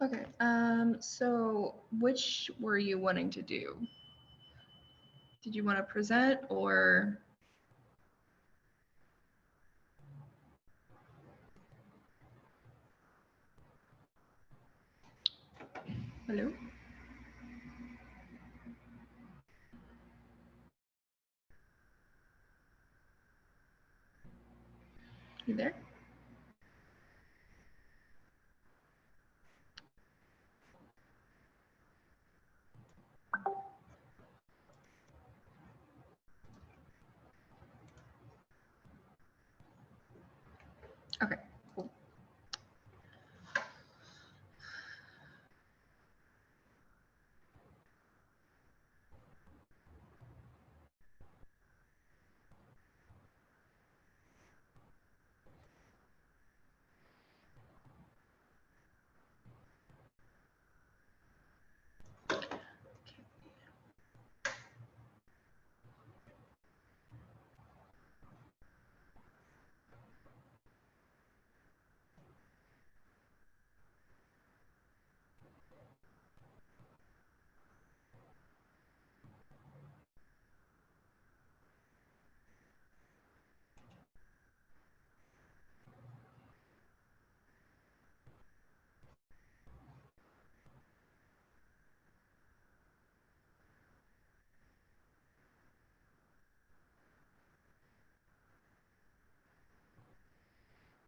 Okay. So which were you wanting to do? Did you want to present or? Hello? You there? Okay, cool.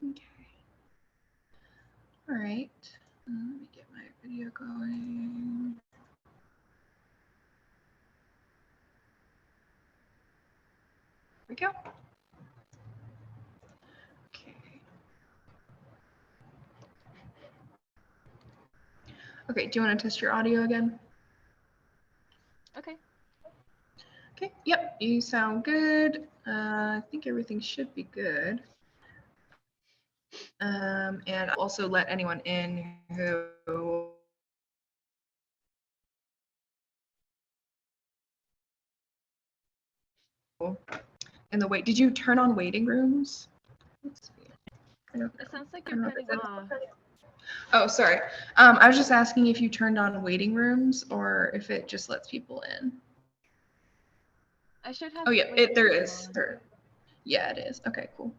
Okay. All right. Let me get my video going. Here we go. Okay. Okay, do you want to test your audio again? Okay. Okay, yep, you sound good. I think everything should be good. And I'll also let anyone in who in the wait. Did you turn on waiting rooms? Let's see. It sounds like you're cutting off. Oh, sorry. I was just asking if you turned on waiting rooms or if it just lets people in. I should have. Oh yeah, there is. On. Yeah, it is. Okay, cool.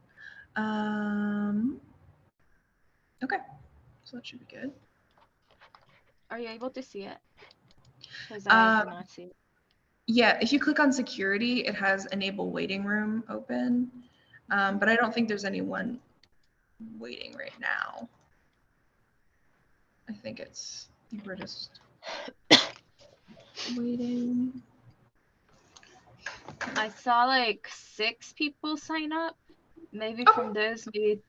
Okay, so that should be good. Are you able to see it? Because I do not see it. Yeah, if you click on security, it has enable waiting room open, but I don't think there's anyone waiting right now. I think we're just waiting. I saw like 6 people sign up. Maybe from those, maybe,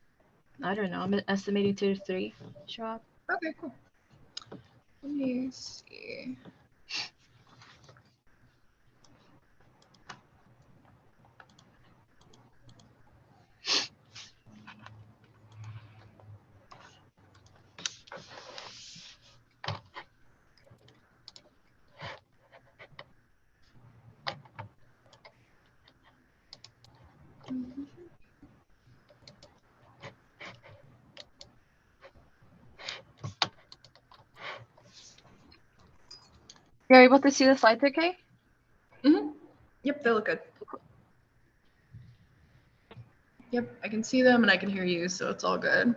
I don't know, I'm estimating 2 to 3 show up. Okay, cool. Let me see. You're able to see the slides, okay? Mm-hmm. Yep, they look good. Yep, I can see them and I can hear you, so it's all good.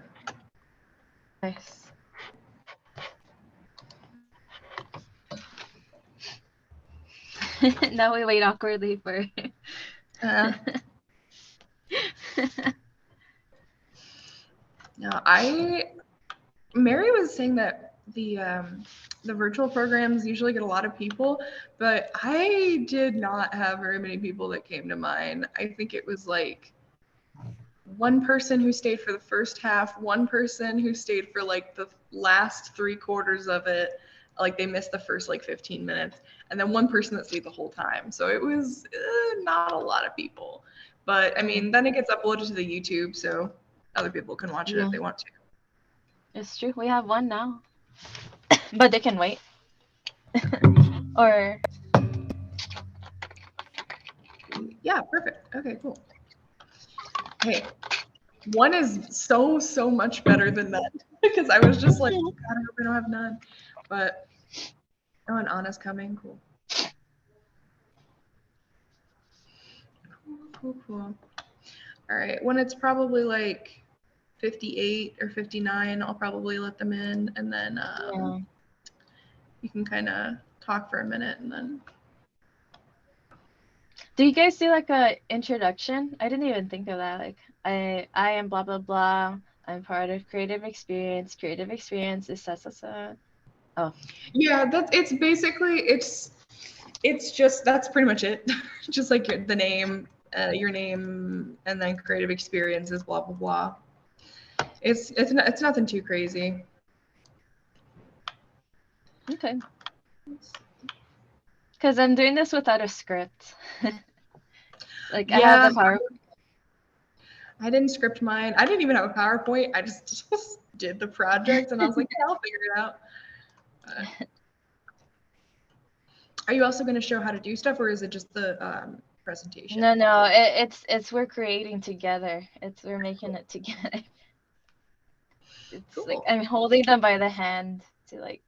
Nice. Now we wait awkwardly for. No, Mary was saying that the virtual programs usually get a lot of people, but I did not have very many people that came to mine. I think it was like one person who stayed for the first half, one person who stayed for like the last 3/4 of it, like they missed the first like 15 minutes, and then one person that stayed the whole time. So it was not a lot of people. But I mean, then it gets uploaded to the YouTube, so other people can watch it if they want to. It's true. We have one now. But they can wait. Or. Yeah, perfect. Okay, cool. Hey, one is so much better than none. because I was just like, God, I hope I don't have none. But oh, and Anna's coming. Cool. Cool. All right. When it's probably like 58 or 59, I'll probably let them in, and then you can kind of talk for a minute, and then. Do you guys do like a introduction? I didn't even think of that. Like, I am blah blah blah. I'm part of creative experience. Creative experience is sa. Oh. Yeah, it's basically it's just that's pretty much it. Just like the name, your name, and then creative experiences, blah blah blah. It's nothing too crazy. Okay. Because I'm doing this without a script. Like, yeah, I have the PowerPoint. I didn't script mine. I didn't even have a PowerPoint. I just did the project, and I was like, yeah, I'll figure it out. Are you also going to show how to do stuff, or is it just the presentation? No. It's we're creating together. We're making it together. It's cool. Like I'm holding them by the hand to like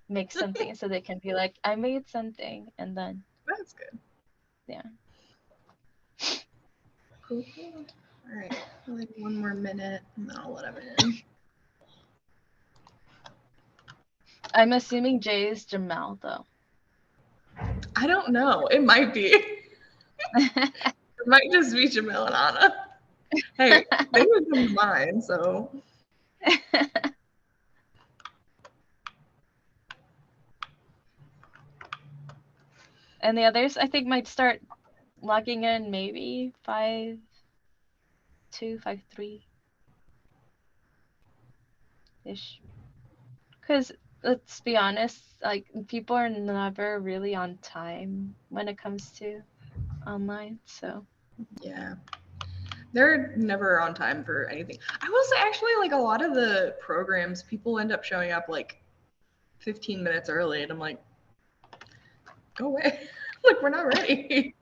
make something so they can be like, I made something, and then. That's good. Yeah. Cool. All right, like one more minute, and then I'll let them in. I'm assuming Jay is Jamal, though. I don't know. It might be. It might just be Jamil and Anna. Hey, they would come mine, so. And the others, I think, might start logging in maybe 5-2, 5-3 ish. Because let's be honest, like people are never really on time when it comes to online. So. Yeah. They're never on time for anything. I will say, actually, like a lot of the programs, people end up showing up like 15 minutes early, and I'm like, go away. Like, we're not ready.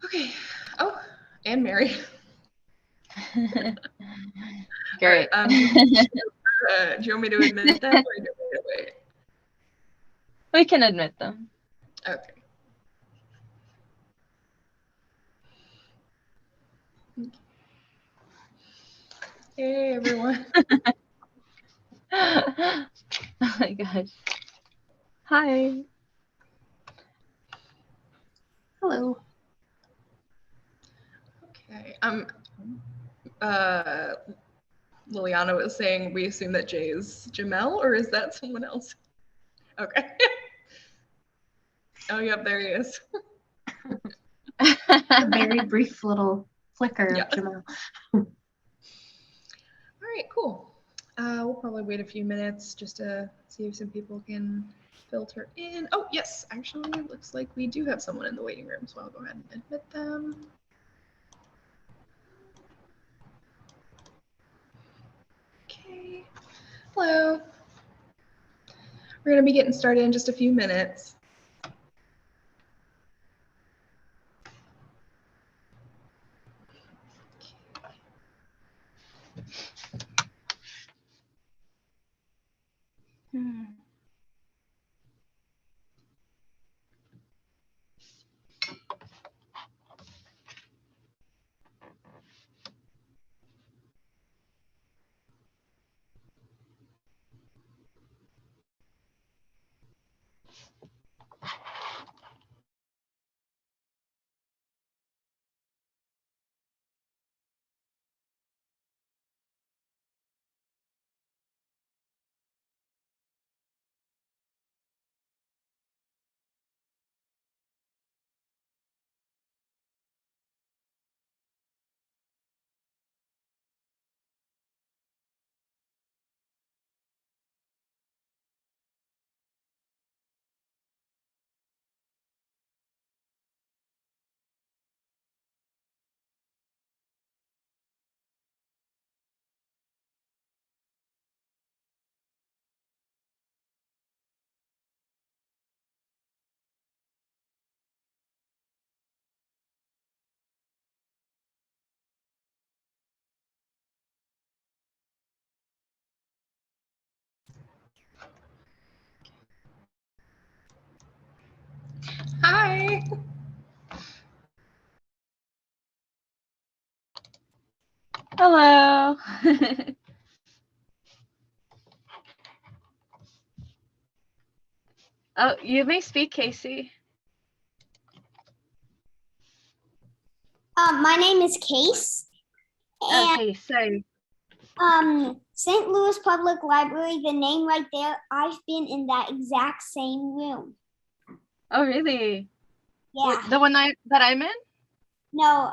Okay. Oh, and Mary. Great. Right, do you want me to admit them, or do you want me to wait? We can admit them. Okay. Hey, everyone. Oh my gosh. Hi. Hello. Okay. Liliana was saying we assume that Jay is Jamel, or is that someone else? Okay. Oh, yep, there he is. A very brief little flicker of Jamal. All right, cool. We'll probably wait a few minutes just to see if some people can filter in. Oh, yes, actually, it looks like we do have someone in the waiting room, so I'll go ahead and admit them. Okay. Hello. We're going to be getting started in just a few minutes. Hello. Oh, you may speak, Casey. My name is Case. And Okay, sorry. St. Louis Public Library, the name right there, I've been in that exact same room. Oh, really? Yeah. The one that I'm in? No,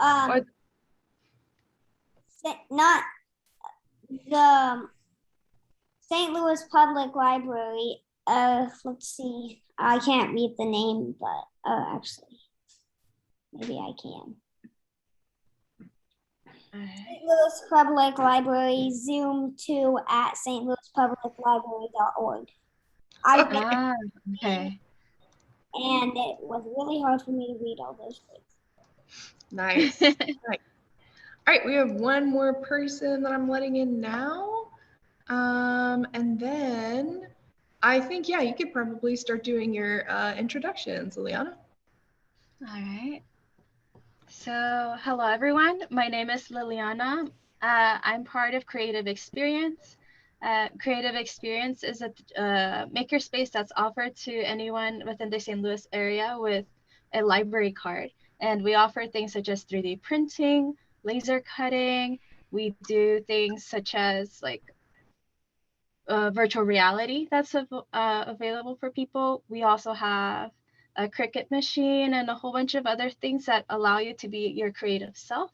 not the St. Louis Public Library. Let's see. I can't read the name, but actually, maybe I can. St. Louis Public Library, Zoom 2 at stlouispubliclibrary.org. Okay. And it was really hard for me to read all those things. Nice. Right. All right, we have one more person that I'm letting in now. And then I think, yeah, you could probably start doing your introductions, Liliana. All right. So, hello everyone. My name is Liliana. I'm part of Creative Experience. Creative Experience is a makerspace that's offered to anyone within the St. Louis area with a library card. And we offer things such as 3D printing, laser cutting. We do things such as like virtual reality that's available for people. We also have a Cricut machine and a whole bunch of other things that allow you to be your creative self.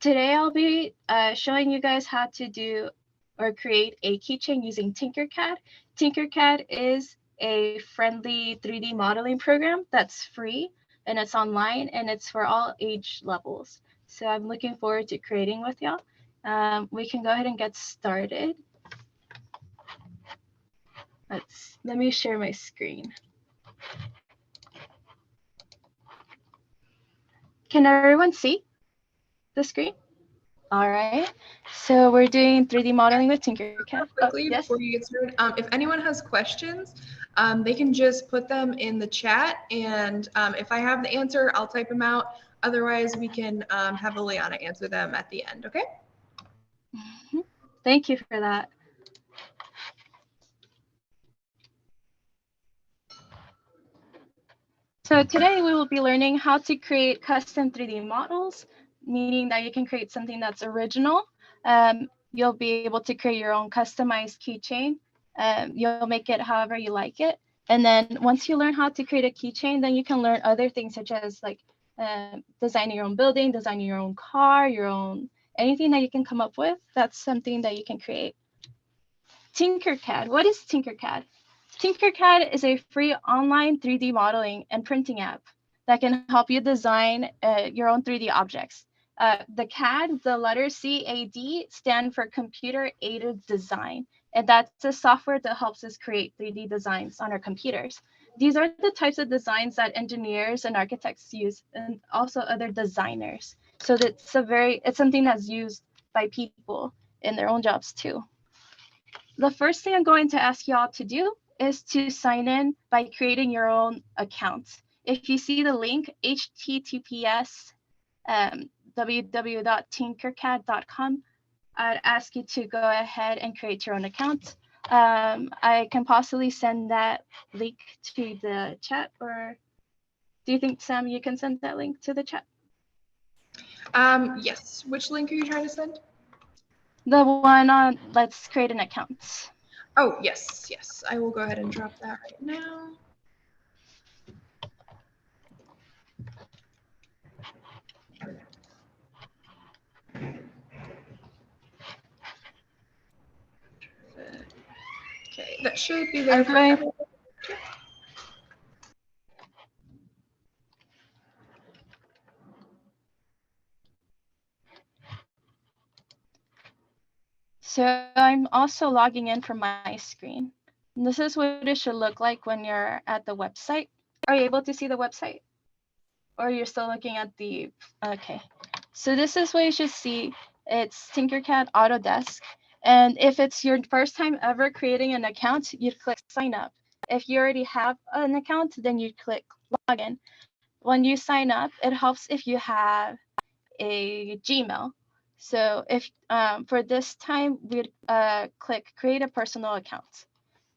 Today I'll be showing you guys how to do or create a keychain using TinkerCad. TinkerCad is a friendly 3D modeling program that's free and it's online and it's for all age levels. So I'm looking forward to creating with y'all. We can go ahead and get started. Let me share my screen. Can everyone see the screen? All right. So we're doing 3D modeling with TinkerCad. Quickly, Yes? before you get started, if anyone has questions, they can just put them in the chat. And if I have the answer, I'll type them out. Otherwise, we can have Liliana answer them at the end, okay? Thank you for that. So today we will be learning how to create custom 3D models, meaning that you can create something that's original. You'll be able to create your own customized keychain. You'll make it however you like it. And then once you learn how to create a keychain, then you can learn other things such as like designing your own building, designing your own car, anything that you can come up with. That's something that you can create. TinkerCad. What is TinkerCad? TinkerCAD is a free online 3D modeling and printing app that can help you design your own 3D objects. The CAD, the letters CAD, stand for Computer Aided Design, and that's a software that helps us create 3D designs on our computers. These are the types of designs that engineers and architects use, and also other designers. So it's something that's used by people in their own jobs too. The first thing I'm going to ask y'all to do is to sign in by creating your own account. If you see the link, https www.tinkercad.com, I'd ask you to go ahead and create your own account. I can possibly send that link to the chat, or do you think, Sam, you can send that link to the chat? Yes. Which link are you trying to send? The one on let's create an account. Oh, yes, yes. I will go ahead and drop that right now. Okay, that should be there. So I'm also logging in from my screen. And this is what it should look like when you're at the website. Are you able to see the website? Or you're still looking at the, okay. So this is what you should see. It's TinkerCAD Autodesk. And if it's your first time ever creating an account, you'd click sign up. If you already have an account, then you click login. when you sign up, it helps if you have a Gmail. So if for this time, we'd click create a personal account.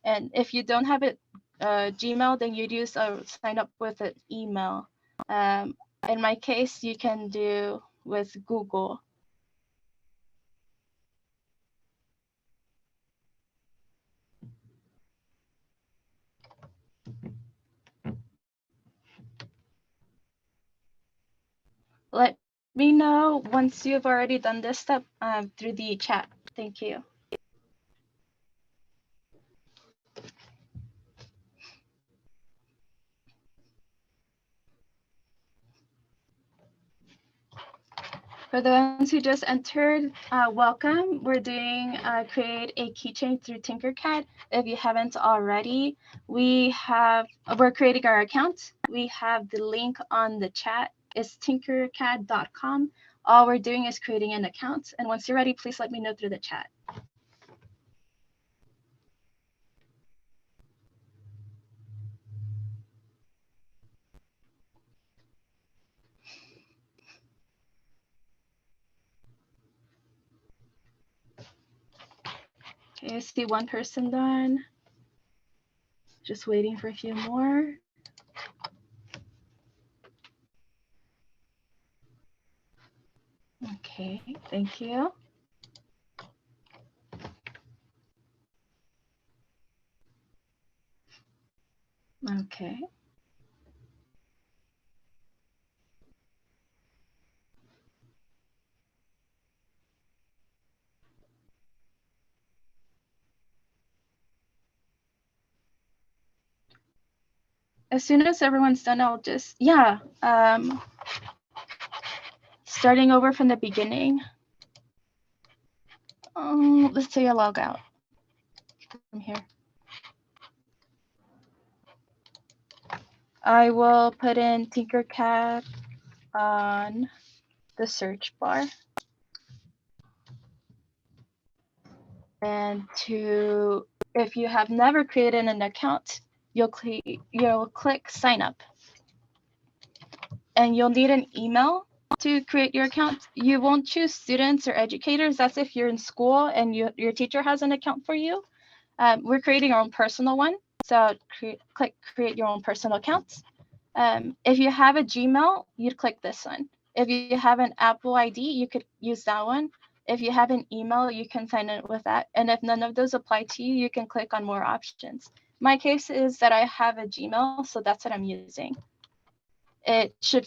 And if you don't have it Gmail, then you'd use sign up with an email. In my case, you can do with Google. Let me know once you've already done this step through the chat. Thank you. For the ones who just entered, welcome. We're doing create a keychain through TinkerCad. If you haven't already, we're creating our account. We have the link on the chat. It's tinkercad.com. All we're doing is creating an account. And once you're ready, please let me know through the chat. Okay, I see one person done. Just waiting for a few more. Okay, thank you. Okay. As soon as everyone's done, I'll just, starting over from the beginning. Let's say I log out from here. I will put in TinkerCad on the search bar. And if you have never created an account, you'll click sign up. And you'll need an email to create your account. You won't choose students or educators. That's if you're in school and your teacher has an account for you. We're creating our own personal one. So click create your own personal account. If you have a Gmail, you'd click this one. If you have an Apple ID, you could use that one. If you have an email, you can sign in with that. And if none of those apply to you, you can click on more options. My case is that I have a Gmail, so that's what I'm using. It should,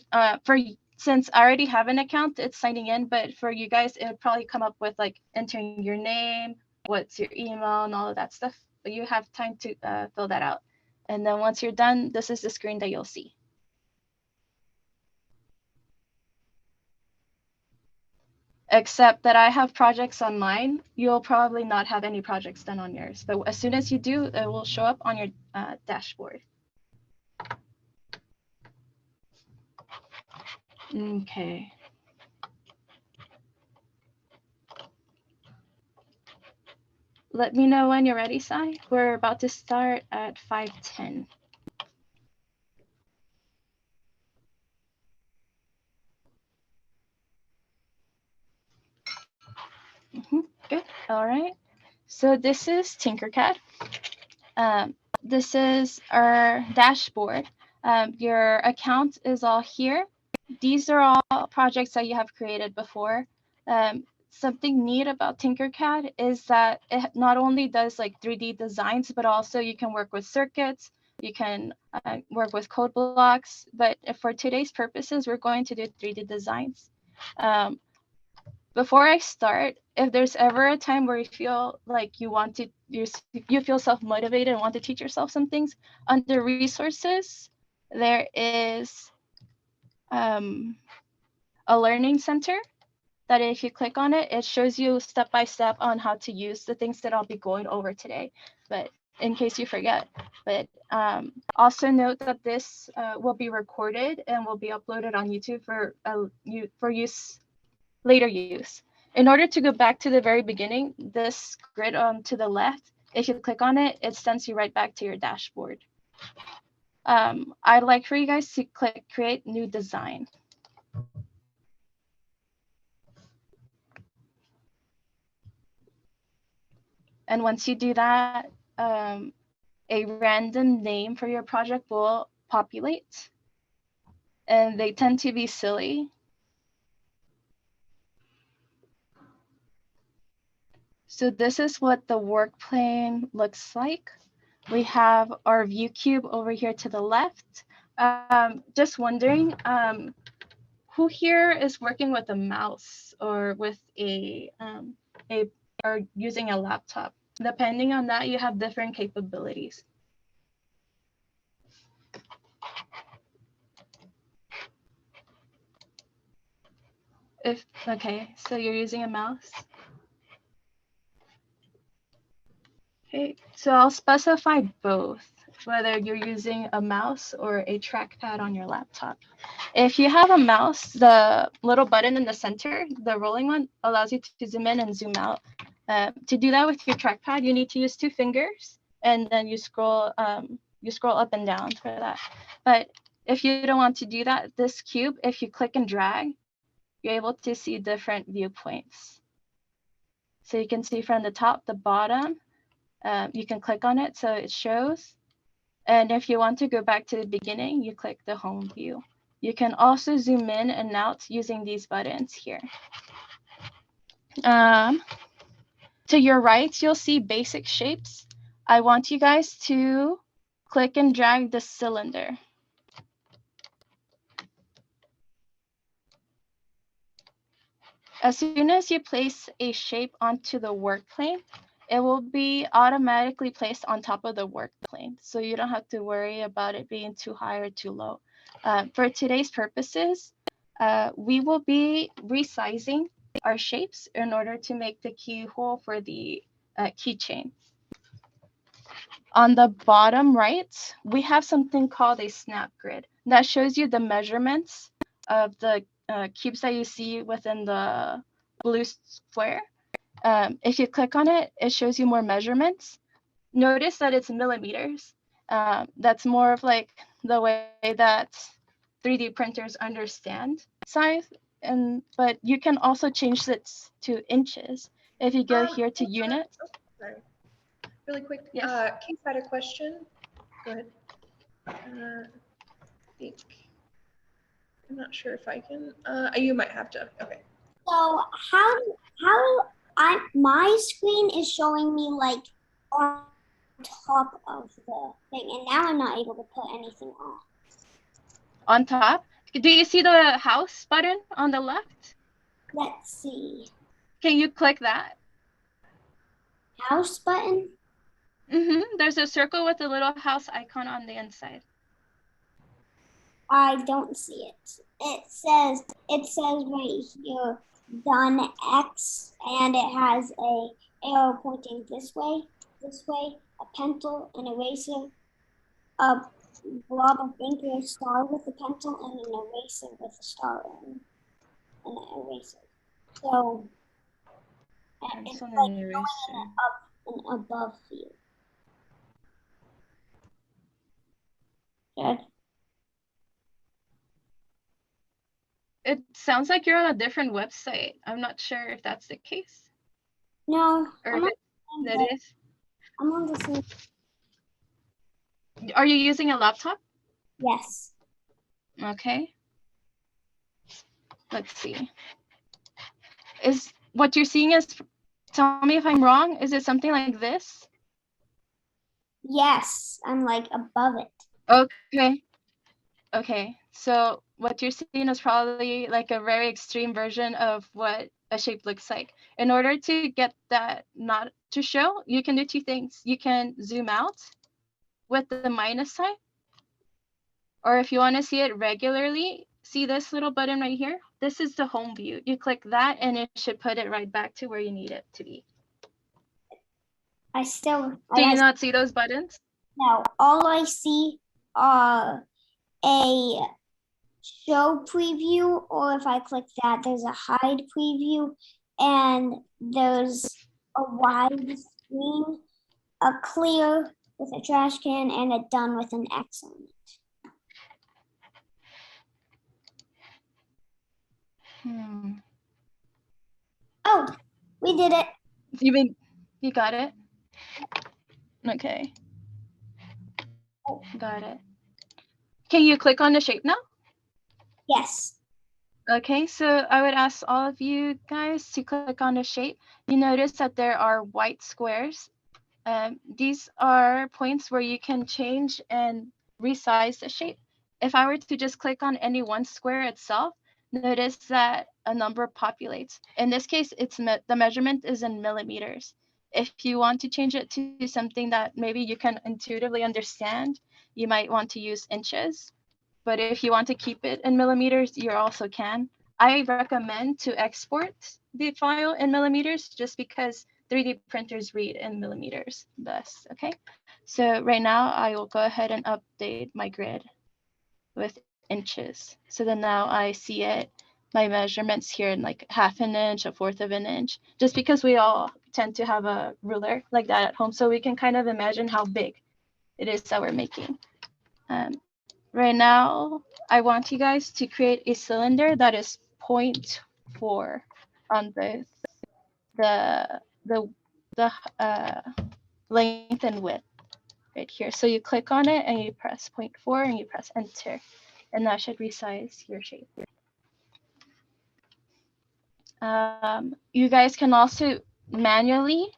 since I already have an account, it's signing in, but for you guys, it would probably come up with like entering your name, what's your email, and all of that stuff. But you have time to fill that out. And then once you're done, this is the screen that you'll see. Except that I have projects on mine. You'll probably not have any projects done on yours. But as soon as you do, it will show up on your dashboard. Okay. Let me know when you're ready, Sai. We're about to start at 5:10. Good. All right. So this is TinkerCad. This is our dashboard. Your account is all here. These are all projects that you have created before. Something neat about TinkerCad is that it not only does like 3D designs, but also you can work with circuits, you can work with code blocks. But for today's purposes, we're going to do 3D designs. Before I start, if there's ever a time where you feel like you feel self-motivated and want to teach yourself some things, under resources, there is a learning center that if you click on it, it shows you step by step on how to use the things that I'll be going over today, but in case you forget. But also note that this will be recorded and will be uploaded on YouTube for use later use. In order to go back to the very beginning, this grid to the left, if you click on it, it sends you right back to your dashboard. I'd like for you guys to click create new design. And once you do that, a random name for your project will populate. And they tend to be silly. So this is what the work plane looks like. We have our view cube over here to the left. Just wondering, who here is working with a mouse or with or using a laptop? Depending on that, you have different capabilities. Okay, so you're using a mouse. Okay, so I'll specify both, whether you're using a mouse or a trackpad on your laptop. If you have a mouse, the little button in the center, the rolling one, allows you to zoom in and zoom out. To do that with your trackpad, you need to use 2 fingers, and then you scroll up and down for that. But if you don't want to do that, this cube, if you click and drag, you're able to see different viewpoints. So you can see from the top, the bottom, you can click on it so it shows. And if you want to go back to the beginning, you click the home view. You can also zoom in and out using these buttons here. To your right, you'll see basic shapes. I want you guys to click and drag the cylinder. As soon as you place a shape onto the work plane, it will be automatically placed on top of the work plane. So you don't have to worry about it being too high or too low. For today's purposes, we will be resizing our shapes in order to make the keyhole for the keychain. On the bottom right, we have something called a snap grid that shows you the measurements of the cubes that you see within the blue square. If you click on it, it shows you more measurements. Notice that it's millimeters. That's more of like the way that 3D printers understand size. But you can also change this to inches. If you go here to units. Oh, sorry. Really quick. Yes. Keith had a question. Go ahead. I think. I'm not sure if I can. You might have to. Okay. So my screen is showing me like on top of the thing, and now I'm not able to put anything on. On top? Do you see the house button on the left? Let's see. Can you click that? House button? There's a circle with a little house icon on the inside. I don't see it. It says right here, done X, and it has a arrow pointing this way, a pencil, an eraser, a blob of ink or a star with a pencil, and an eraser with a star in an eraser. So it's like going in an above field. Good. It sounds like you're on a different website. I'm not sure if that's the case. No, or if it is. I'm on the same. Are you using a laptop? Yes. Okay. Let's see. Is what you're seeing is, tell me if I'm wrong, is it something like this? Yes, I'm like above it. Okay. Okay, so what you're seeing is probably like a very extreme version of what a shape looks like. In order to get that not to show, you can do 2 things. You can zoom out with the minus sign, or if you want to see it regularly, see this little button right here? This is the home view. You click that and it should put it right back to where you need it to be. Do you not see those buttons? No, all I see are a show preview, or if I click that, there's a hide preview, and there's a wide screen, a clear with a trash can, and a done with an X on it. Oh, we did it. You got it? Okay. Got it. Can you click on the shape now? Yes. Okay, so I would ask all of you guys to click on the shape. You notice that there are white squares. These are points where you can change and resize the shape. If I were to just click on any one square itself, notice that a number populates. In this case, the measurement is in millimeters. If you want to change it to something that maybe you can intuitively understand, you might want to use inches. But if you want to keep it in millimeters, you also can. I recommend to export the file in millimeters just because 3D printers read in millimeters thus, okay? So right now I will go ahead and update my grid with inches. So then now I see it, my measurements here in like 1/2 inch, 1/4 of an inch, just because we all tend to have a ruler like that at home. So we can kind of imagine how big it is that we're making. Right now, I want you guys to create a cylinder that is 0.4 on both the length and width right here. So you click on it and you press 0.4 and you press enter, and that should resize your shape. You guys can also manually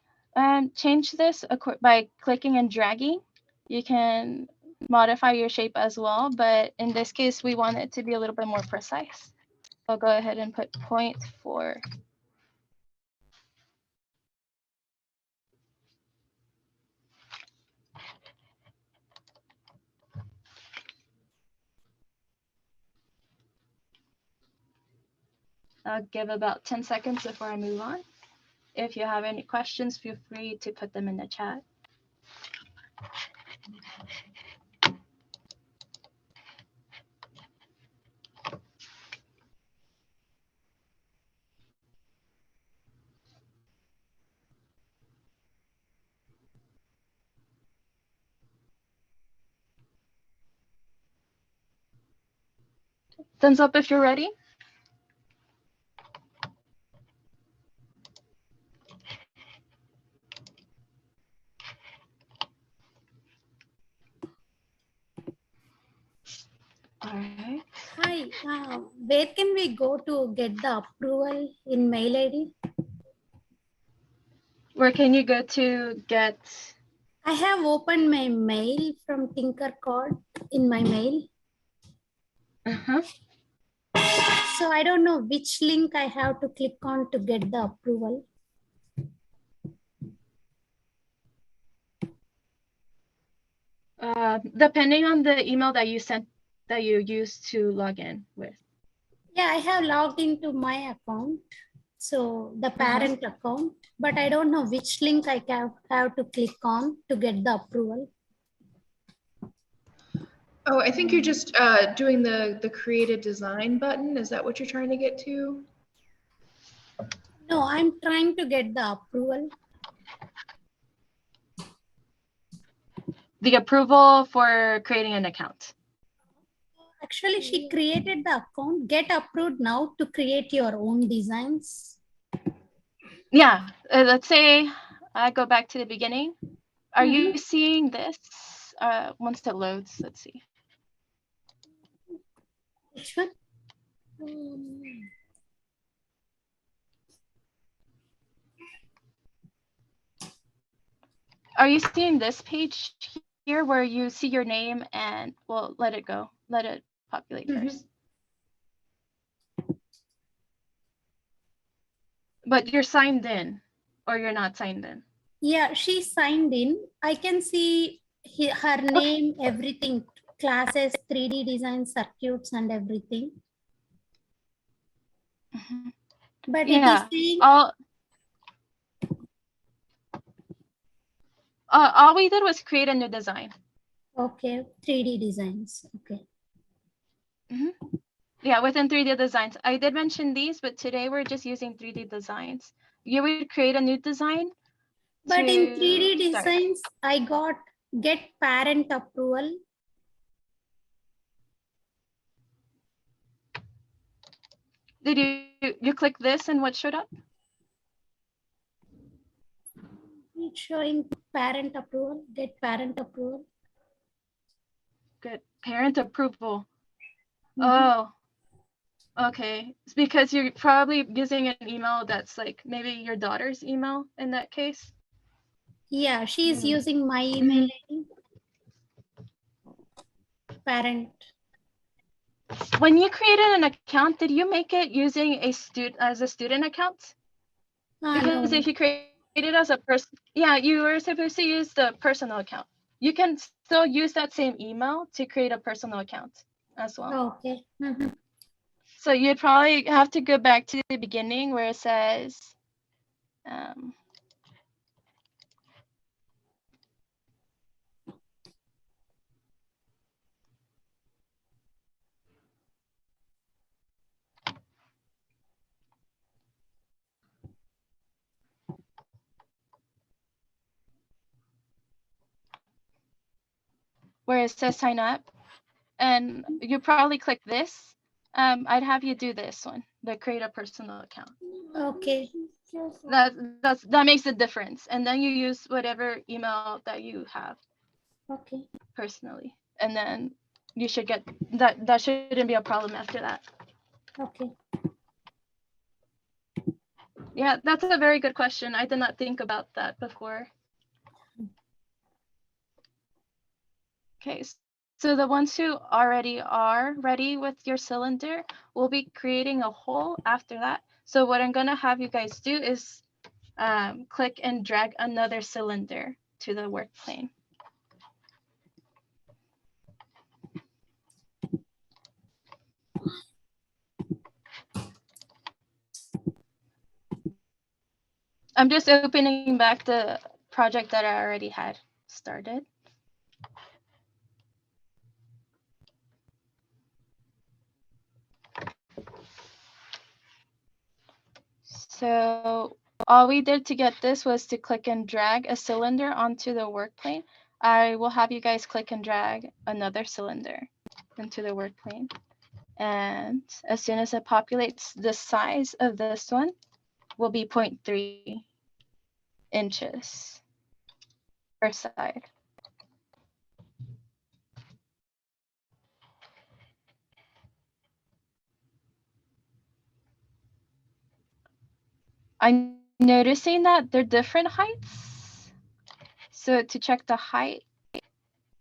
change this by clicking and dragging. You can modify your shape as well, but in this case, we want it to be a little bit more precise. I'll go ahead and put 0.4. I'll give about 10 seconds before I move on. If you have any questions, feel free to put them in the chat. Thumbs up if you're ready. All right. Hi, where can we go to get the approval in mail ID? Where can you go to get? I have opened my mail from TinkerCad in my mail. So I don't know which link I have to click on to get the approval. Depending on the email that you sent, that you used to log in with. Yeah, I have logged into my account. So the parent account, but I don't know which link I have to click on to get the approval. Oh, I think you're just doing the create a design button. Is that what you're trying to get to? No, I'm trying to get the approval. The approval for creating an account. Actually, she created the account. Get approved now to create your own designs. Yeah, let's say I go back to the beginning. Are you seeing this? Once it loads, let's see. Which one? Are you seeing this page here where you see your name and, well, let it go. Let it populate first. But you're signed in or you're not signed in? Yeah, she signed in. I can see her name, everything, classes, 3D design, circuits and everything. But yeah, it is saying... all we did was create a new design. Okay, 3D designs. Okay. Yeah, within 3D designs. I did mention these, but today we're just using 3D designs. You would create a new design. But in 3D designs, I got get parent approval. Did you click this and what showed up? It's showing parent approval, get parent approval. Good. Parent approval. Mhm. Oh, okay. It's because you're probably using an email that's like maybe your daughter's email in that case. Yeah, she's Hmm. using my email ID. Parent. When you created an account, did you make it using a student account? Because No. if you create it as a person, yeah, you were supposed to use the personal account. You can still use that same email to create a personal account as well. Okay. Mhm. So you'd probably have to go back to the beginning where it says, where it says sign up, and you probably click this. I'd have you do this one, the create a personal account. Okay. That makes a difference, and then you use whatever email that you have Okay. personally, and then you should get that. That shouldn't be a problem after that. Okay. Yeah, that's a very good question. I did not think about that before. Okay, so the ones who already are ready with your cylinder will be creating a hole after that. So what I'm gonna have you guys do is click and drag another cylinder to the work plane. I'm just opening back the project that I already had started. So all we did to get this was to click and drag a cylinder onto the work plane. I will have you guys click and drag another cylinder into the work plane. And as soon as it populates, the size of this one will be 0.3 inches per side. I'm noticing that they're different heights. So to check the height,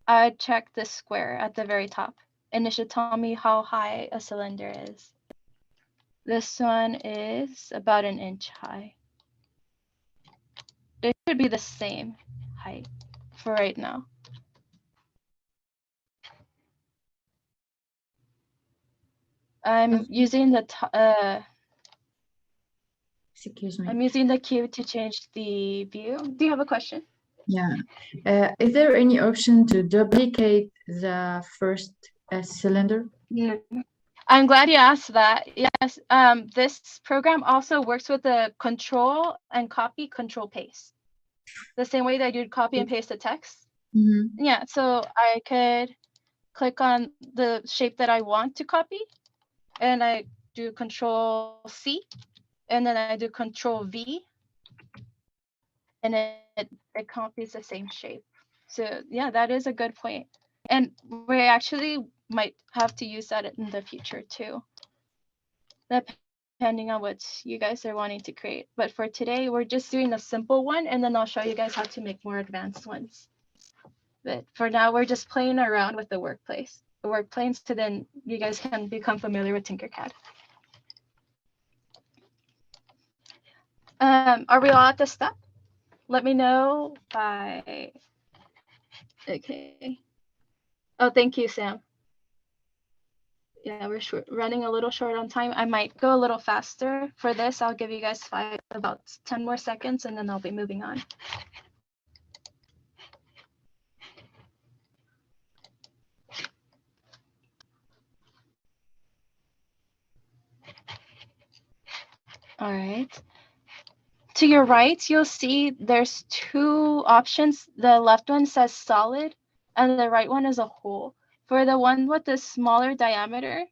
I check the square at the very top, and it should tell me how high a cylinder is. This one is about 1 inch high. They should be the same height for right now. I'm using the excuse me. I'm using the cube to change the view. Do you have a question? Yeah. Is there any option to duplicate the first cylinder? No. I'm glad you asked that. Yes, this program also works with the control and copy, control paste. The same way that you'd copy and paste the text. Mm-hmm. Yeah, so I could click on the shape that I want to copy, and I do Control C, and then I do Control V, and it copies the same shape. So yeah, that is a good point. And we actually might have to use that in the future too, depending on what you guys are wanting to create. But for today, we're just doing a simple one, and then I'll show you guys how to make more advanced ones. But for now, we're just playing around with the work planes, so then you guys can become familiar with TinkerCad. Are we all at this step? Let me know by, okay. Oh, thank you, Sam. Yeah, we're running a little short on time. I might go a little faster for this. I'll give you guys about 10 more seconds, and then I'll be moving on. All right. To your right, you'll see there's two options. The left one says solid, and the right one is a hole. For the one with the smaller diameter,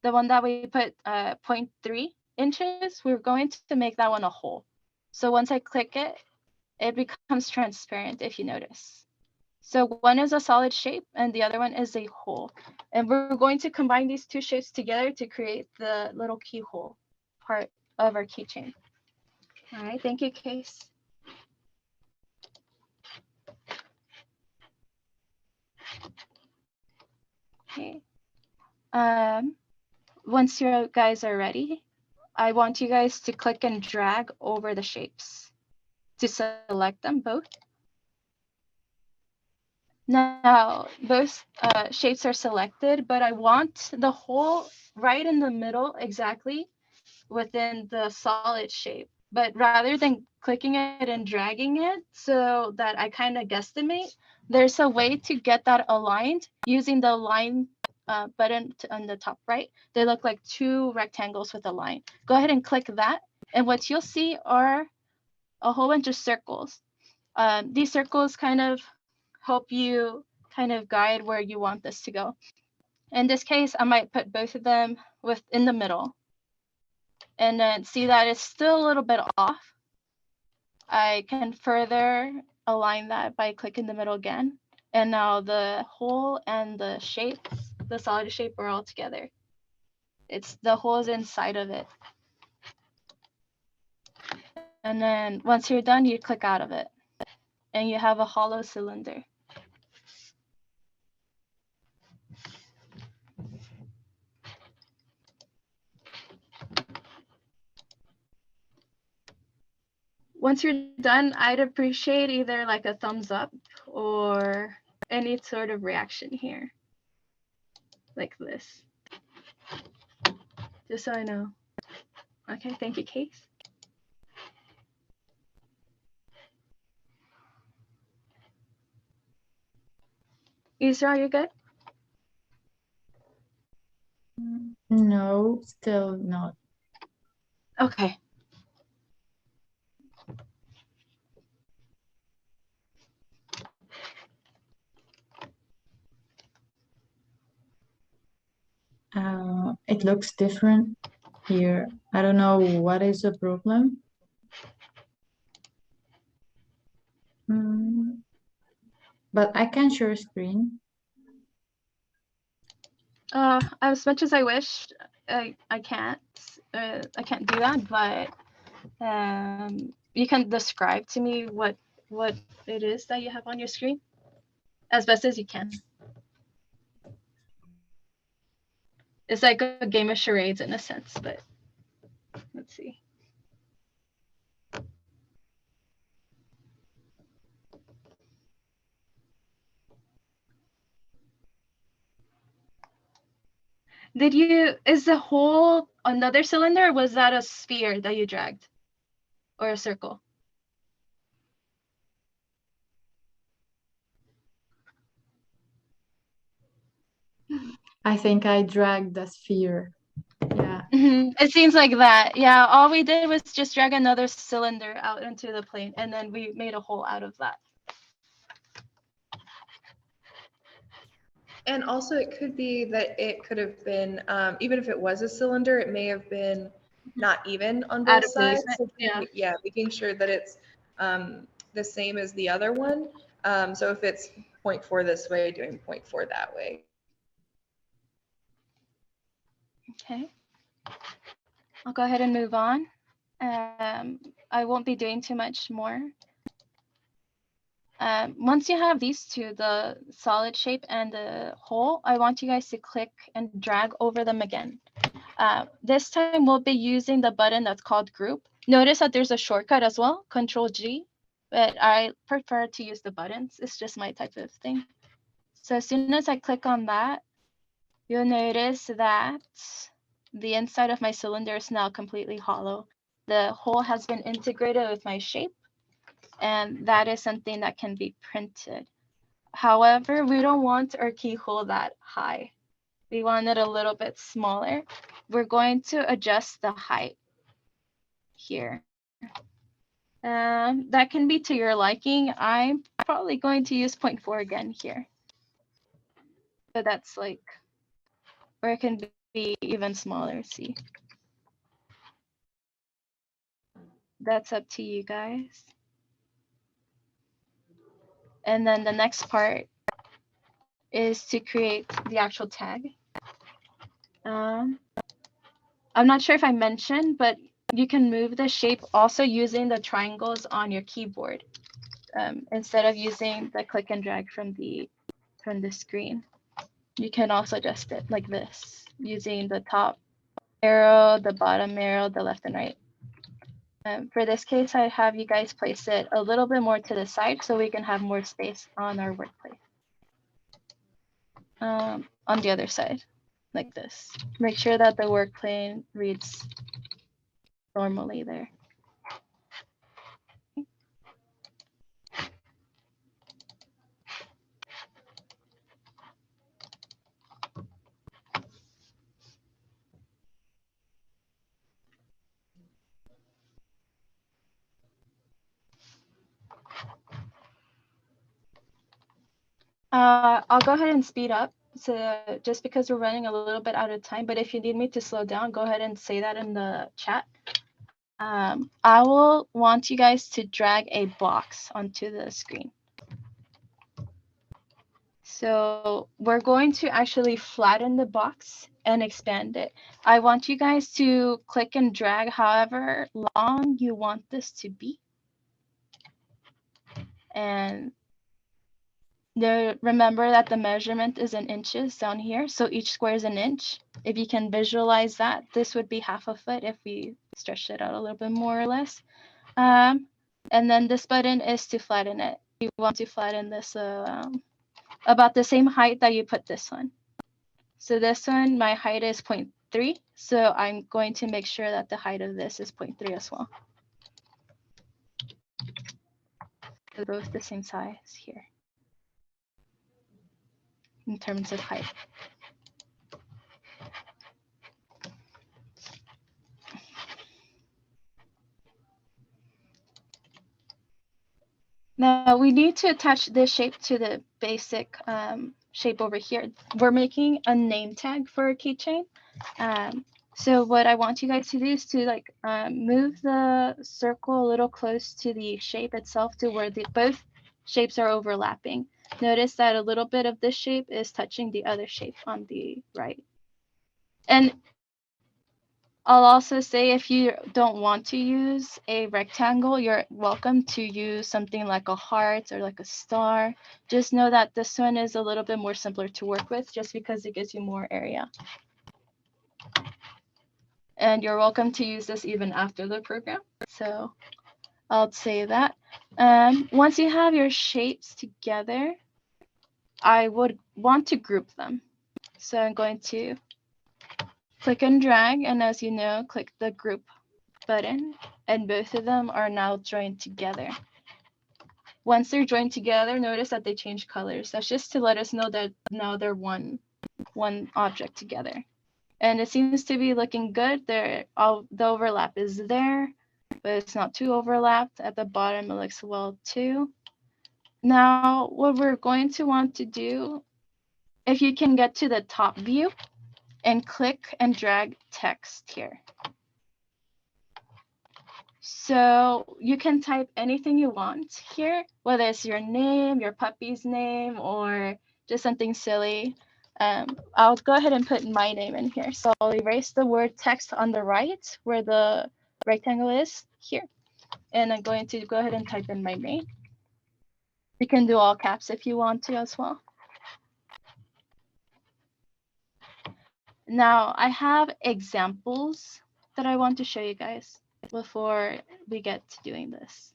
the one that we put 0.3 inches, we're going to make that one a hole. So once I click it, it becomes transparent if you notice. So one is a solid shape and the other one is a hole. And we're going to combine these two shapes together to create the little keyhole part of our keychain. All right, thank you, Case. Okay. Once you guys are ready, I want you guys to click and drag over the shapes to select them both. Now, both shapes are selected, but I want the hole right in the middle exactly within the solid shape. But rather than clicking it and dragging it so that I kind of guesstimate, there's a way to get that aligned using the line button on the top right. They look like two rectangles with a line. Go ahead and click that. And what you'll see are a whole bunch of circles. These circles kind of help you kind of guide where you want this to go. In this case, I might put both of them in the middle. And then see that it's still a little bit off. I can further align that by clicking the middle again. And now the hole and the shapes, the solid shape, are all together. It's the hole is inside of it. And then once you're done, you click out of it. And you have a hollow cylinder. Once you're done, I'd appreciate either like a thumbs up or any sort of reaction here. Like this. Just so I know. Okay, thank you, Case. Isra, you good? No, still not. Okay. It looks different here. I don't know what is the problem. But I can share screen. As much as I wish, I can't do that, but you can describe to me what it is that you have on your screen as best as you can. It's like a game of charades in a sense, but let's see. Is the hole another cylinder, or was that a sphere that you dragged? Or a circle? I think I dragged the sphere. Yeah. It seems like that. Yeah, all we did was just drag another cylinder out into the plane, and then we made a hole out of that. And also it could be that it could have been, even if it was a cylinder, it may have been not even on both sides. So yeah, making sure that it's the same as the other one. So if it's 0.4 this way, doing 0.4 that way. Okay. I'll go ahead and move on. I won't be doing too much more. Once you have these two, the solid shape and the hole, I want you guys to click and drag over them again. This time we'll be using the button that's called group. Notice that there's a shortcut as well, Control G, but I prefer to use the buttons. It's just my type of thing. So as soon as I click on that, you'll notice that the inside of my cylinder is now completely hollow. The hole has been integrated with my shape, and that is something that can be printed. However, we don't want our keyhole that high. We want it a little bit smaller. We're going to adjust the height here. That can be to your liking. I'm probably going to use 0.4 again here. So that's like, or it can be even smaller, see. That's up to you guys. And then the next part is to create the actual tag. I'm not sure if I mentioned, but you can move the shape also using the triangles on your keyboard instead of using the click and drag from the screen. You can also adjust it like this using the top arrow, the bottom arrow, the left and right. For this case, I have you guys place it a little bit more to the side so we can have more space on our workplace. On the other side, like this. Make sure that the work plane reads normally there. I'll go ahead and speed up, so just because we're running a little bit out of time, but if you need me to slow down, go ahead and say that in the chat. I will want you guys to drag a box onto the screen. So we're going to actually flatten the box and expand it. I want you guys to click and drag however long you want this to be. And remember that the measurement is in inches down here. So each square is an inch. If you can visualize that, this would be 1/2 foot if we stretch it out a little bit more or less. And then this button is to flatten it. You want to flatten this about the same height that you put this one. So this one, my height is 0.3. So I'm going to make sure that the height of this is 0.3 as well. They're both the same size here in terms of height. Now we need to attach this shape to the basic shape over here. We're making a name tag for a keychain. So what I want you guys to do is to move the circle a little close to the shape itself to where both shapes are overlapping. Notice that a little bit of this shape is touching the other shape on the right. And I'll also say if you don't want to use a rectangle, you're welcome to use something like a heart or like a star. Just know that this one is a little bit more simpler to work with just because it gives you more area. And you're welcome to use this even after the program. So I'll say that. Once you have your shapes together, I would want to group them. So I'm going to click and drag, and as you know, click the group button, and both of them are now joined together. Once they're joined together, notice that they change colors. That's just to let us know that now they're one object together. And it seems to be looking good. The overlap is there, but it's not too overlapped. At the bottom, it looks well too. Now, what we're going to want to do, if you can get to the top view and click and drag text here. So you can type anything you want here, whether it's your name, your puppy's name, or just something silly. I'll go ahead and put my name in here. So I'll erase the word text on the right where the rectangle is here. And I'm going to go ahead and type in my name. You can do all caps if you want to as well. Now I have examples that I want to show you guys before we get to doing this.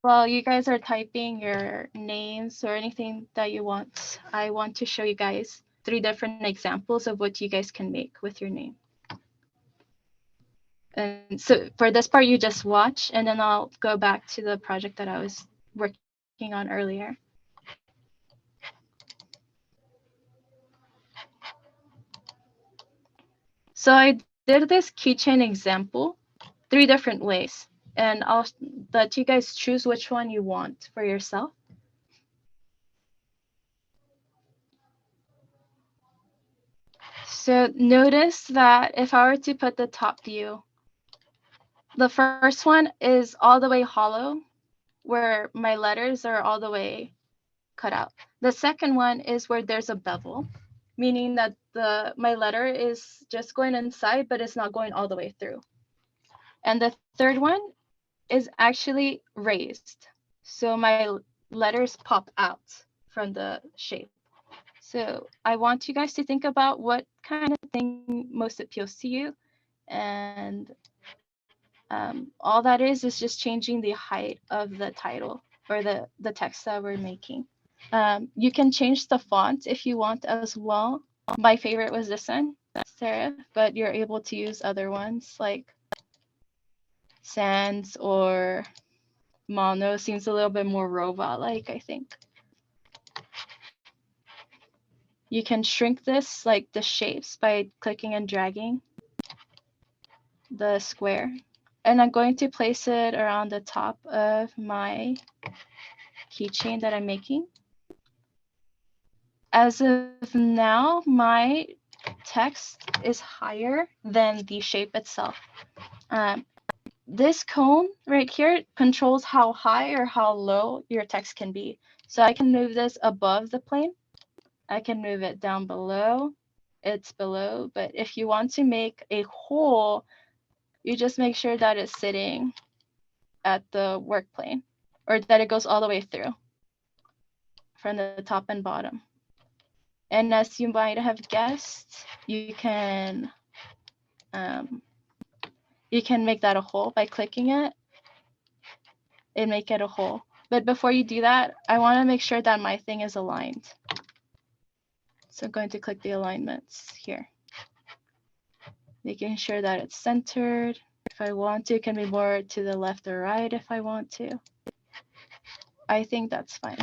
While you guys are typing your names or anything that you want, I want to show you guys 3 different examples of what you guys can make with your name. And so for this part, you just watch, and then I'll go back to the project that I was working on earlier. So I did this keychain example 3 different ways. and I'll let you guys choose which one you want for yourself. So notice that if I were to put the top view, the first one is all the way hollow, where my letters are all the way cut out. The second one is where there's a bevel, meaning that my letter is just going inside, but it's not going all the way through. And the third one is actually raised. So my letters pop out from the shape. So I want you guys to think about what kind of thing most appeals to you. And all that is just changing the height of the title or the text that we're making. You can change the font if you want as well. My favorite was this one, serif, but you're able to use other ones like sans or mono. Seems a little bit more robot-like, I think. You can shrink this, like the shapes, by clicking and dragging the square. And I'm going to place it around the top of my keychain that I'm making. As of now, my text is higher than the shape itself. This cone right here controls how high or how low your text can be. So I can move this above the plane. I can move it down below. It's below. But if you want to make a hole, you just make sure that it's sitting at the work plane, or that it goes all the way through from the top and bottom. And as you might have guessed, you can make that a hole by clicking it and make it a hole. But before you do that, I want to make sure that my thing is aligned. So I'm going to click the alignments here, making sure that it's centered. If I want to, it can be more to the left or right if I want to. I think that's fine.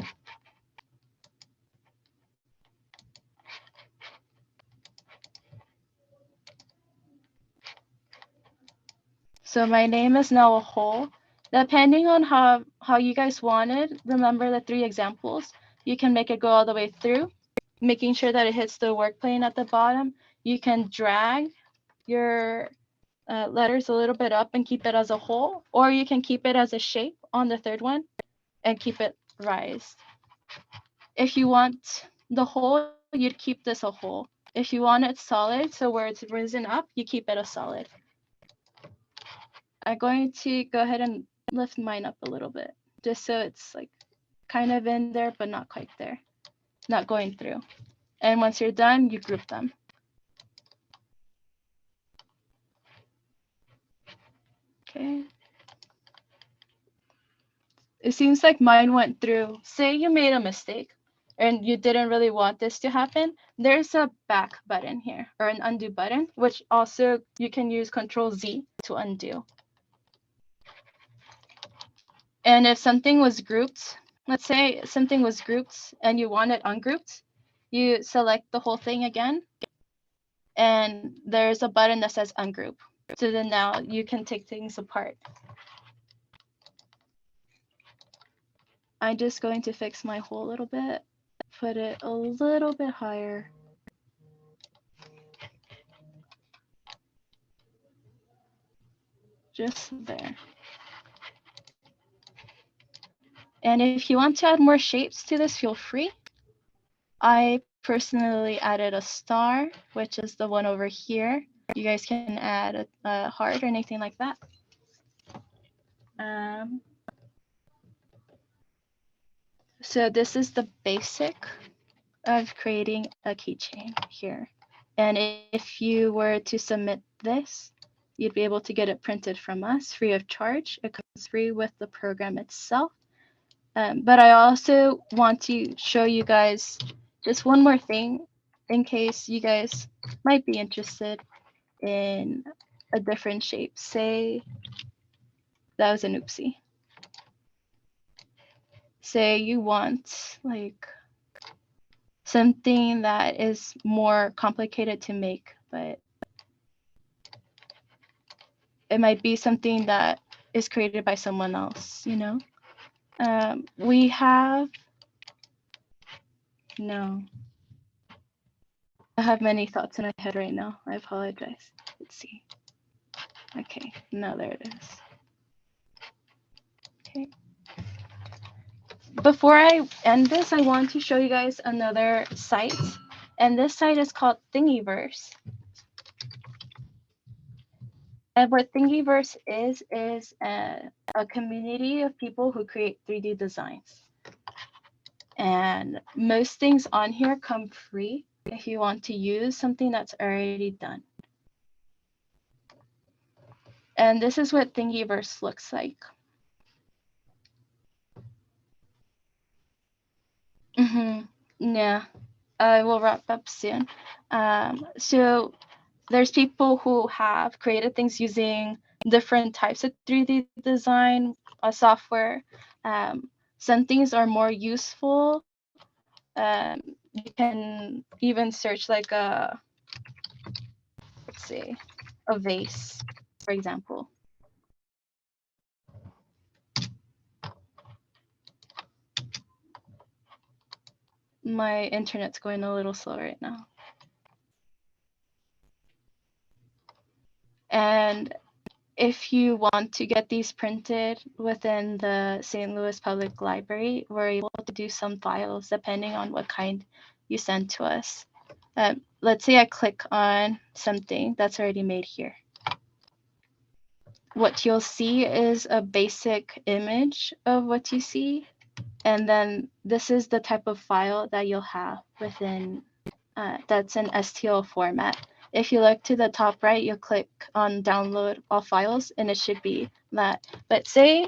So my name is now a hole. Depending on how you guys want it, remember the 3 examples. You can make it go all the way through, making sure that it hits the work plane at the bottom. You can drag your letters a little bit up and keep it as a hole, or you can keep it as a shape on the third one and keep it raised. If you want the hole, you'd keep this a hole. If you want it solid, so where it's risen up, you keep it a solid. I'm going to go ahead and lift mine up a little bit, just so it's like kind of in there, but not quite there, not going through. And once you're done, you group them. Okay. It seems like mine went through. Say you made a mistake and you didn't really want this to happen. There's a back button here, or an undo button, which also you can use Control-Z to undo. And if something was grouped, let's say something was grouped and you want it ungrouped, you select the whole thing again, and there's a button that says ungroup. So then now you can take things apart. I'm just going to fix my hole a little bit, put it a little bit higher. Just there. And if you want to add more shapes to this, feel free. I personally added a star, which is the one over here. You guys can add a heart or anything like that. So this is the basic of creating a keychain here. And if you were to submit this, you'd be able to get it printed from us free of charge. It comes free with the program itself. But I also want to show you guys just one more thing in case you guys might be interested in a different shape. Say that was an oopsie. Say you want like something that is more complicated to make, but it might be something that is created by someone else, you know? We have, no. I have many thoughts in my head right now. I apologize. Let's see. Okay, no, there it is. Okay. Before I end this, I want to show you guys another site. And this site is called Thingiverse. And what Thingiverse is a community of people who create 3D designs. And most things on here come free if you want to use something that's already done. And this is what Thingiverse looks like. Yeah, I will wrap up soon. So there's people who have created things using different types of 3D design software. Some things are more useful. You can even search like a, let's say, a vase, for example. My internet's going a little slow right now. And if you want to get these printed within the St. Louis Public Library, we're able to do some files depending on what kind you send to us. Let's say I click on something that's already made here. What you'll see is a basic image of what you see. And then this is the type of file that you'll have within, that's an STL format. If you look to the top right, you'll click on download all files and it should be that. But say,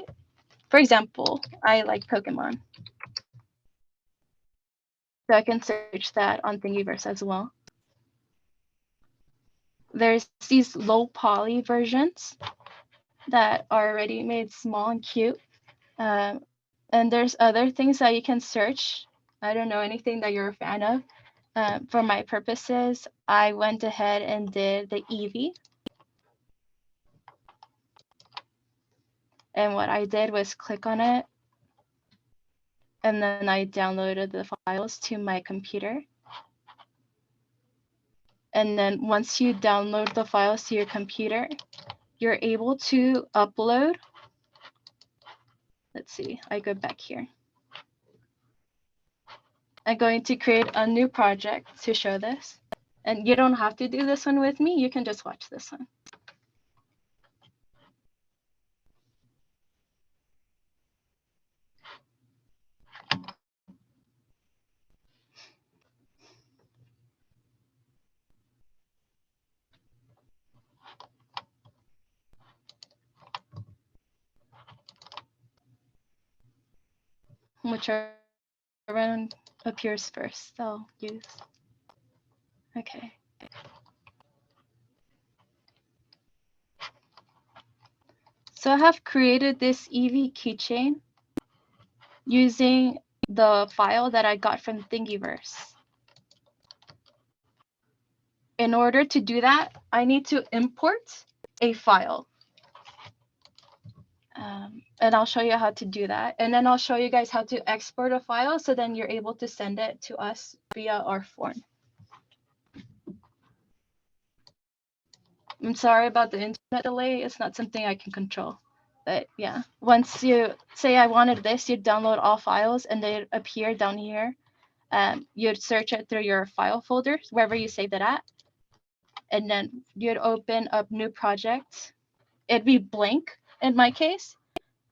for example, I like Pokemon. So I can search that on Thingiverse as well. There's these low poly versions that are already made small and cute. And there's other things that you can search. I don't know anything that you're a fan of. For my purposes, I went ahead and did the Eevee. And what I did was click on it. And then I downloaded the files to my computer. And then once you download the files to your computer, you're able to upload. Let's see, I go back here. I'm going to create a new project to show this. And you don't have to do this one with me. You can just watch this one. Whichever one appears first, I'll use. Okay. So I have created this Eevee keychain using the file that I got from Thingiverse. In order to do that, I need to import a file. And I'll show you how to do that. And then I'll show you guys how to export a file so then you're able to send it to us via our form. I'm sorry about the internet delay. It's not something I can control. But yeah, once you say I wanted this, you'd download all files and they'd appear down here. You'd search it through your file folder, wherever you saved it at. And then you'd open up new project. It'd be blank in my case.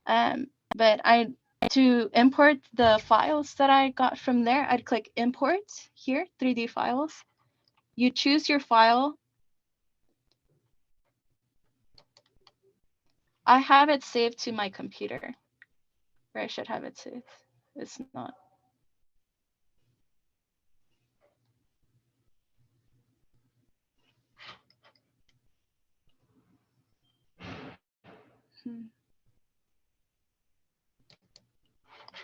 But to import the files that I got from there, I'd click import here, 3D files. You choose your file. I have it saved to my computer, where I should have it saved. It's not.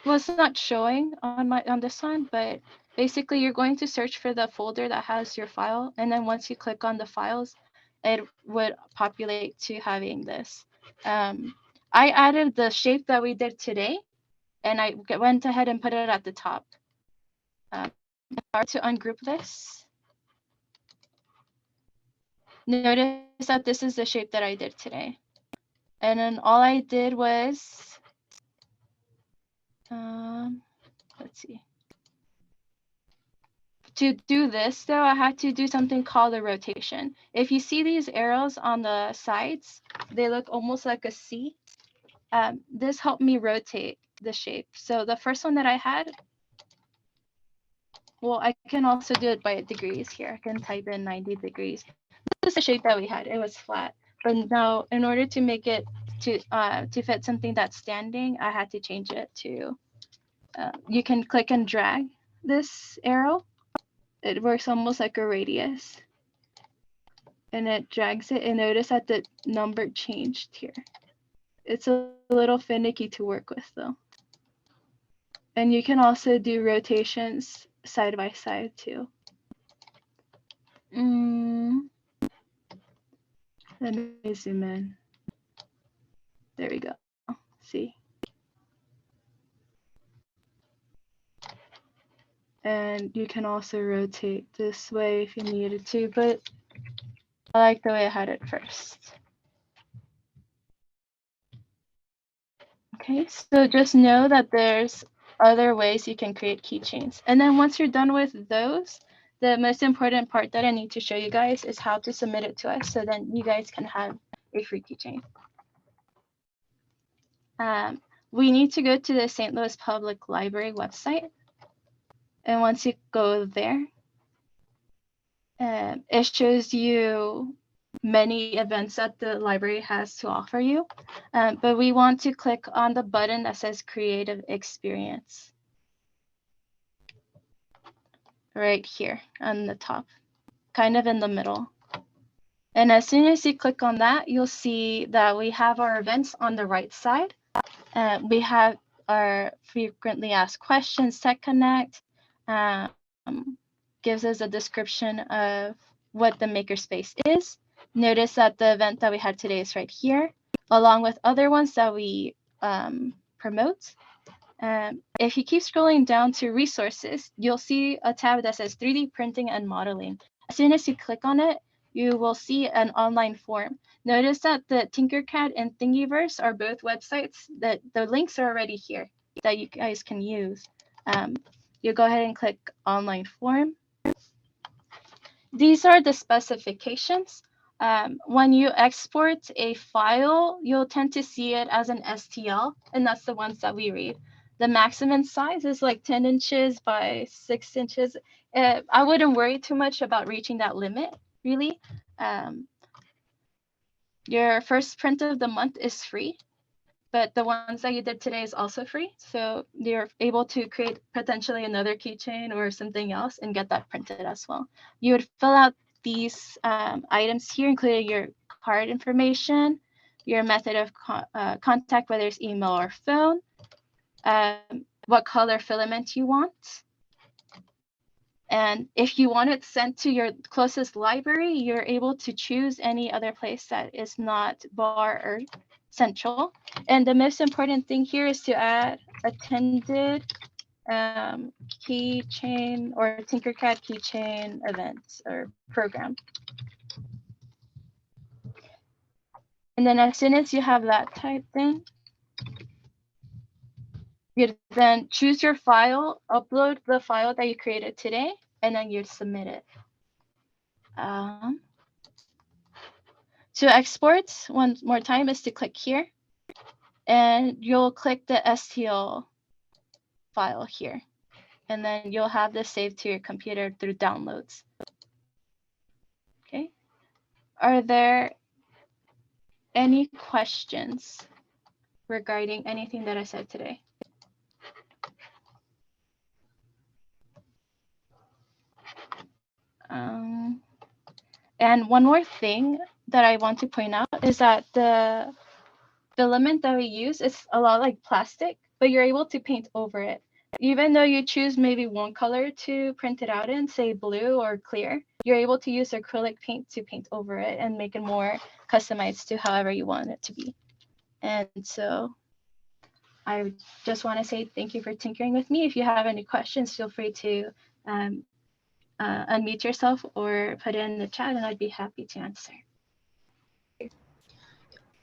Well, it's not showing on this one, but basically you're going to search for the folder that has your file, and then once you click on the files, it would populate to having this. I added the shape that we did today, and I went ahead and put it at the top. To ungroup this, notice that this is the shape that I did today. And then all I did was, let's see. To do this, though, I had to do something called a rotation. If you see these arrows on the sides, they look almost like a C. This helped me rotate the shape. So the first one that I had, well, I can also do it by degrees here. I can type in 90 degrees. This is the shape that we had. It was flat. But now, in order to make it to fit something that's standing, I had to change it to, you can click and drag this arrow. It works almost like a radius. And it drags it, and notice that the number changed here. It's a little finicky to work with though. And you can also do rotations side by side too. Let me zoom in. There we go. See? And you can also rotate this way if you needed to, but I like the way I had it first. Okay, so just know that there's other ways you can create keychains. And then once you're done with those, the most important part that I need to show you guys is how to submit it to us so then you guys can have a free keychain. We need to go to the St. Louis Public Library website. And once you go there, it shows you many events that the library has to offer you. But we want to click on the button that says Creative Experience. Right here on the top, kind of in the middle. And as soon as you click on that, you'll see that we have our events on the right side. We have our frequently asked questions, Tech Connect, gives us a description of what the makerspace is. Notice that the event that we had today is right here, along with other ones that we promote. If you keep scrolling down to resources, you'll see a tab that says 3D printing and modeling. As soon as you click on it, you will see an online form. Notice that the TinkerCad and Thingiverse are both websites that the links are already here that you guys can use. You go ahead and click online form. These are the specifications. When you export a file, you'll tend to see it as an STL, and that's the ones that we read. The maximum size is like 10 inches by 6 inches. I wouldn't worry too much about reaching that limit, really. Your first print of the month is free, but the ones that you did today is also free. So you're able to create potentially another keychain or something else and get that printed as well. You would fill out these items here, including your card information, your method of contact, whether it's email or phone, what color filament you want. And if you want it sent to your closest library, you're able to choose any other place that is not bar or central. And the most important thing here is to add attended keychain or TinkerCad keychain event or program. And then as soon as you have that typed in, you then choose your file, upload the file that you created today, and then you submit it. To export, one more time, is to click here, and you'll click the STL file here, and then you'll have this saved to your computer through downloads. Okay. Are there any questions regarding anything that I said today? And one more thing that I want to point out is that the filament that we use is a lot like plastic, but you're able to paint over it. Even though you choose maybe one color to print it out in, say blue or clear, you're able to use acrylic paint to paint over it and make it more customized to however you want it to be. And so I just want to say thank you for tinkering with me. If you have any questions, feel free to unmute yourself or put it in the chat, and I'd be happy to answer.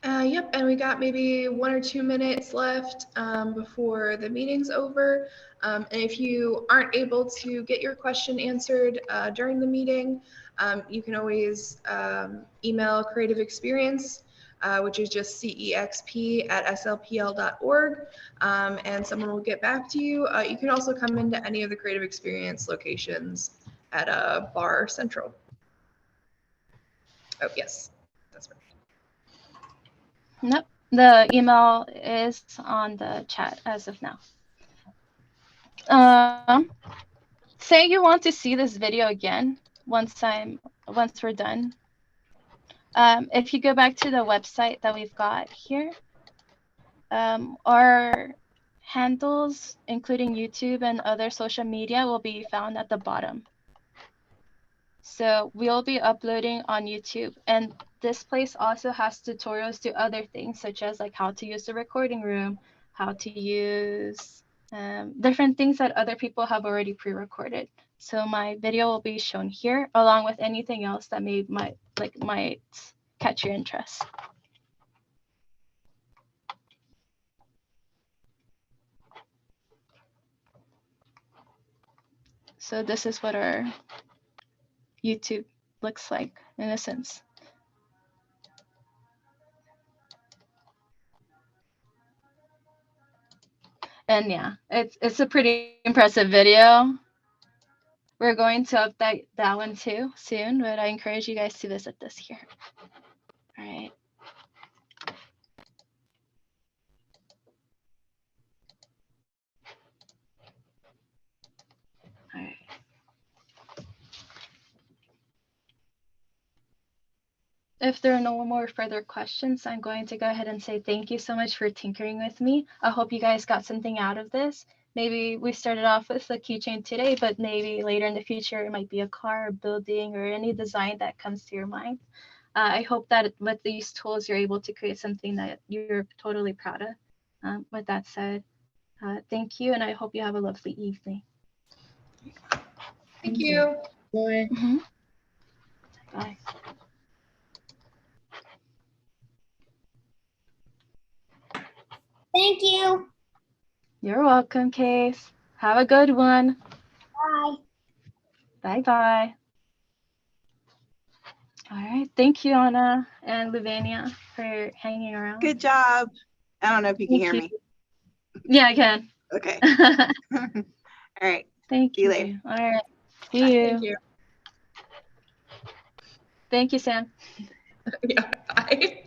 Yep, and we got maybe 1 or 2 minutes left before the meeting's over. And if you aren't able to get your question answered during the meeting, you can always email Creative Experience, which is just cexp@slpl.org, and someone will get back to you. You can also come into any of the Creative Experience locations at Bar Central. Oh, yes, that's right. Nope, the email is on the chat as of now. Say you want to see this video again once we're done. If you go back to the website that we've got here, our handles, including YouTube and other social media, will be found at the bottom. So we'll be uploading on YouTube, and this place also has tutorials to other things, such as like how to use the recording room, how to use different things that other people have already pre-recorded. So my video will be shown here, along with anything else that might catch your interest. So this is what our YouTube looks like in a sense. And yeah, it's a pretty impressive video. We're going to update that one too soon, but I encourage you guys to visit this here. All right. All right. If there are no more further questions, I'm going to go ahead and say thank you so much for tinkering with me. I hope you guys got something out of this. Maybe we started off with a keychain today, but maybe later in the future, it might be a car, a building, or any design that comes to your mind. I hope that with these tools, you're able to create something that you're totally proud of. With that said, thank you, and I hope you have a lovely evening. Thank you. Bye. Mm-hmm. Bye. Thank you. You're welcome, Case. Have a good one. Bye. Bye-bye. All right. Thank you, Anna and Luvania, for hanging around. Good job. I don't know if you can hear me. Yeah, I can. Okay. All right. Thank See you. you later. All right. See you. Thank you. Thank you, Sam. Yeah, bye.